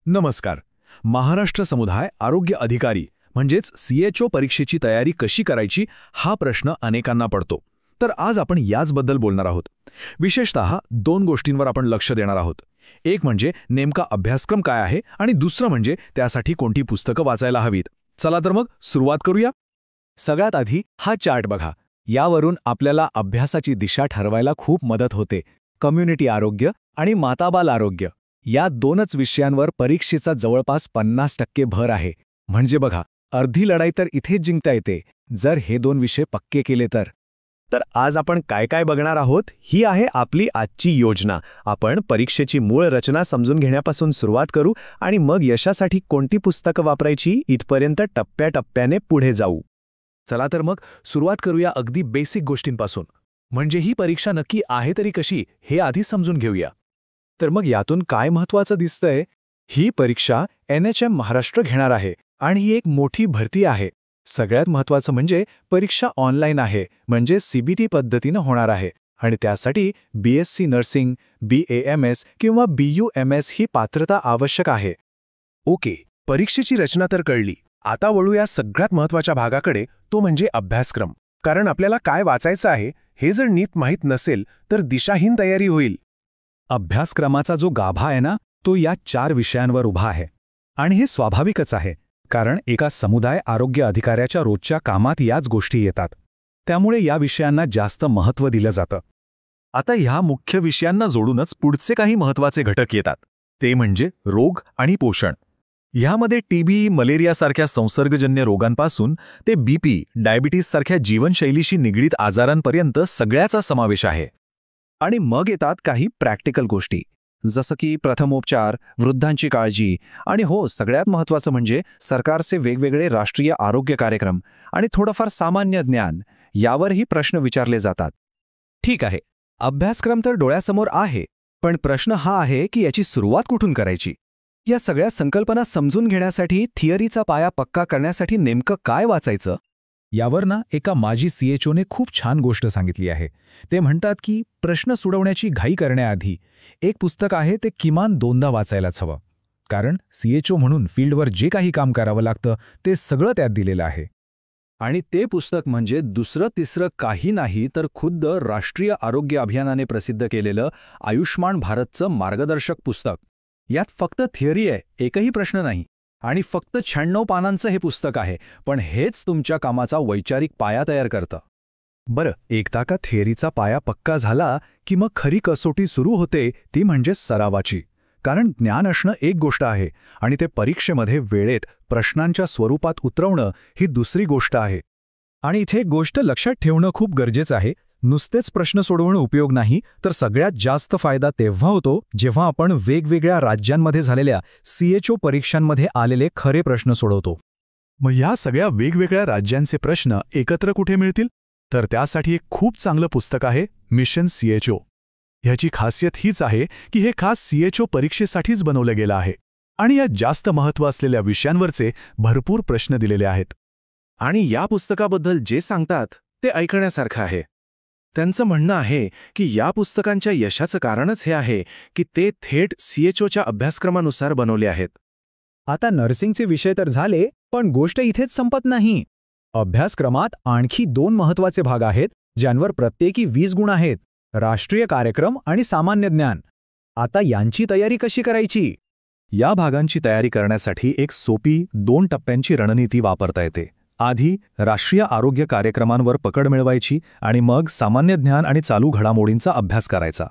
नमस्कार. महाराष्ट्र समुदाय आरोग्य अधिकारी म्हणजेच CHO परीक्षेची तयारी कशी करायची हा प्रश्न अनेकांना पडतो. तर आज आपण याचबद्दल बोलणार आहोत. विशेषतः दोन गोष्टींवर आपण लक्ष देणार आहोत. एक म्हणजे नेमका अभ्यासक्रम काय आहे आणि दुसरं म्हणजे त्यासाठी कोणती पुस्तकं वाचायला हवीत. चला तर मग सुरुवात करूया. सगळ्यात आधी हा चार्ट बघा. यावरून आपल्याला अभ्यासाची दिशा ठरवायला खूप मदत होते. कम्युनिटी आरोग्य आणि माताबाल आरोग्य या दोनच विषयांवर परीक्षेचा जवळपास 50% भर आहे. म्हणजे बघा, अर्धी लढाई तर इथेच जिंकता येते जर हे दोन विषय पक्के केले तर. तर आज आपण काय काय बघणार आहोत ही आहे आपली आजची योजना. आपण परीक्षेची मूळ रचना समजून घेण्यापासून सुरुवात करू आणि मग यशासाठी कोणती पुस्तकं वापरायची इथपर्यंत टप्प्याटप्प्याने पुढे जाऊ. चला तर मग सुरुवात करूया अगदी बेसिक गोष्टींपासून. म्हणजे ही परीक्षा नक्की आहे तरी कशी हे आधी समजून घेऊया. तर मग यातून काय महत्त्वाचं दिसतंय? ही परीक्षा NHM महाराष्ट्र घेणार आहे आणि ही एक मोठी भरती आहे. सगळ्यात महत्त्वाचं म्हणजे परीक्षा ऑनलाईन आहे, म्हणजे CBT पद्धतीनं होणार आहे आणि त्यासाठी BSc नर्सिंग, BAMS किंवा BUMS ही पात्रता आवश्यक आहे. ओके, परीक्षेची रचना तर कळली. आता वळूया सगळ्यात महत्त्वाच्या भागाकडे, तो म्हणजे अभ्यासक्रम. कारण आपल्याला काय वाचायचं आहे हे जर नीट माहीत नसेल तर दिशाहीन तयारी होईल. अभ्यासक्रमाचा जो गाभा आहे ना, तो या 4 विषयांवर उभा आहे. आणि हे स्वाभाविकच आहे, कारण एका समुदाय आरोग्य अधिकाऱ्याच्या रोजच्या कामात याच गोष्टी येतात. त्यामुळे या विषयांना जास्त महत्त्व दिलं जातं. आता ह्या मुख्य विषयांना जोडूनच पुढचे काही महत्त्वाचे घटक येतात. ते म्हणजे रोग आणि पोषण. ह्यामध्ये TB, मलेरियासारख्या संसर्गजन्य रोगांपासून ते BP, डायबिटीससारख्या जीवनशैलीशी निगडीत आजारांपर्यंत सगळ्याचा समावेश आहे. आणि मग येतात काही प्रॅक्टिकल गोष्टी, जसं की प्रथमोपचार, वृद्धांची काळजी आणि हो, सगळ्यात महत्त्वाचं म्हणजे सरकारचे वेगवेगळे राष्ट्रीय आरोग्य कार्यक्रम आणि थोडंफार सामान्य ज्ञान, यावरही प्रश्न विचारले जातात. ठीक आहे, अभ्यासक्रम तर डोळ्यासमोर आहे, पण प्रश्न हा आहे की याची सुरुवात कुठून करायची? या सगळ्या संकल्पना समजून घेण्यासाठी, थिअरीचा पाया पक्का करण्यासाठी नेमकं काय वाचायचं? यावर ना एका माजी CHOने खूप छान गोष्ट सांगितली आहे. ते म्हणतात की प्रश्न सोडवण्याची घाई करण्याआधी एक पुस्तक आहे ते किमान 2दा वाचायलाच हवं. कारण CHO म्हणून फील्डवर जे काही काम करावं लागतं ते सगळं त्यात दिलेलं आहे. आणि ते पुस्तक म्हणजे दुसरं तिसरं काही नाही तर खुद्द राष्ट्रीय आरोग्य अभियानाने प्रसिद्ध केलेलं आयुष्मान भारतचं मार्गदर्शक पुस्तक. यात फक्त थिअरी आहे, एकही प्रश्न नाही. आणि फक्त 96 पानांचं हे पुस्तक आहे, पण हेच तुमच्या कामाचा वैचारिक पाया तयार करतं. बरं, एकदा का थिअरीचा पाया पक्का झाला की मग खरी कसोटी सुरू होते, ती म्हणजे सरावाची. कारण ज्ञान असणं एक गोष्ट आहे आणि ते परीक्षेमध्ये वेळेत प्रश्नांच्या स्वरूपात उतरवणं ही दुसरी गोष्ट आहे. आणि इथे एक गोष्ट लक्षात ठेवणं खूप गरजेचं आहे. नुसतेच प्रश्न सोडवणं उपयोग नाही, तर सगळ्यात जास्त फायदा तेव्हा होतो जेव्हा आपण वेगवेगळ्या राज्यांमध्ये झालेल्या CHO परीक्षांमध्ये आलेले खरे प्रश्न सोडवतो. मग या सगळ्या वेगवेगळ्या राज्यांचे प्रश्न एकत्र कुठे मिळतील? तर त्यासाठी एक खूप चांगलं पुस्तक आहे, मिशन CHO. ह्याची खासियत हीच आहे की हे खास CHO परीक्षेसाठीच बनवलं गेलं आहे आणि यात जास्त महत्त्व असलेल्या विषयांवरचे भरपूर प्रश्न दिलेले आहेत. आणि या पुस्तकाबद्दल जे सांगतात ते ऐकण्यासारखं आहे. त्यांचं म्हणणं आहे की या पुस्तकांच्या यशाचं कारणच हे आहे की ते थेट CHOच्या अभ्यासक्रमानुसार बनवले आहेत. आता नर्सिंगचे विषय तर झाले, पण गोष्ट इथेच संपत नाही. अभ्यासक्रमात आणखी 2 महत्त्वाचे भाग आहेत ज्यांवर प्रत्येकी 20 गुण आहेत: राष्ट्रीय कार्यक्रम आणि सामान्य ज्ञान. आता यांची तयारी कशी करायची? या भागांची तयारी करण्यासाठी एक सोपी 2 टप्प्यांची रणनीती वापरता येते. आधी राष्ट्रीय आरोग्य कार्यक्रमांवर पकड मिळवायची आणि मग सामान्य ज्ञान आणि चालू घडामोडींचा अभ्यास करायचा.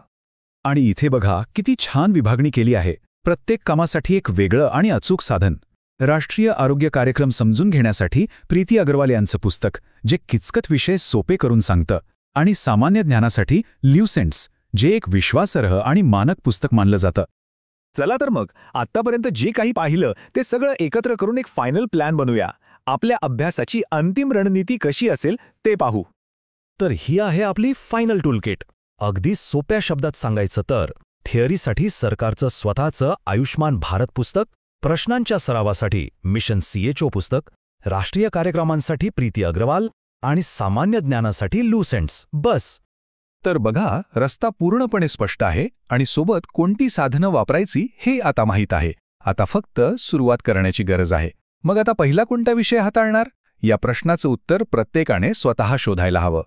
आणि इथे बघा किती छान विभागणी केली आहे. प्रत्येक कामासाठी एक वेगळं आणि अचूक साधन. राष्ट्रीय आरोग्य कार्यक्रम समजून घेण्यासाठी प्रीती अग्रवाल यांचं पुस्तक, जे किचकट विषय सोपे करून सांगतं. आणि सामान्य ज्ञानासाठी ल्युसेंट्स, जे एक विश्वासार्ह आणि मानक पुस्तक मानलं जातं. चला तर मग आत्तापर्यंत जे काही पाहिलं ते सगळं एकत्र करून एक फायनल प्लॅन बनवूया. आपल्या अभ्यासाची अंतिम रणनीती कशी असेल ते पाहू. तर ही आहे आपली फायनल टूलकिट. अगदी सोप्या शब्दात सांगायचं तर थिअरीसाठी सरकारचं स्वतःचं आयुष्मान भारत पुस्तक, प्रश्नांच्या सरावासाठी मिशन CHO पुस्तक, राष्ट्रीय कार्यक्रमांसाठी प्रीती अग्रवाल आणि सामान्य ज्ञानासाठी ल्युसेंट्स. बस. तर बघा, रस्ता पूर्णपणे स्पष्ट आहे आणि सोबत कोणती साधनं वापरायची हे आता माहीत आहे. आता फक्त सुरुवात करण्याची गरज आहे. मग आता पहिला कोणता विषय हाताळणार? या प्रश्नाचं उत्तर प्रत्येकाने स्वतः शोधायला हवं.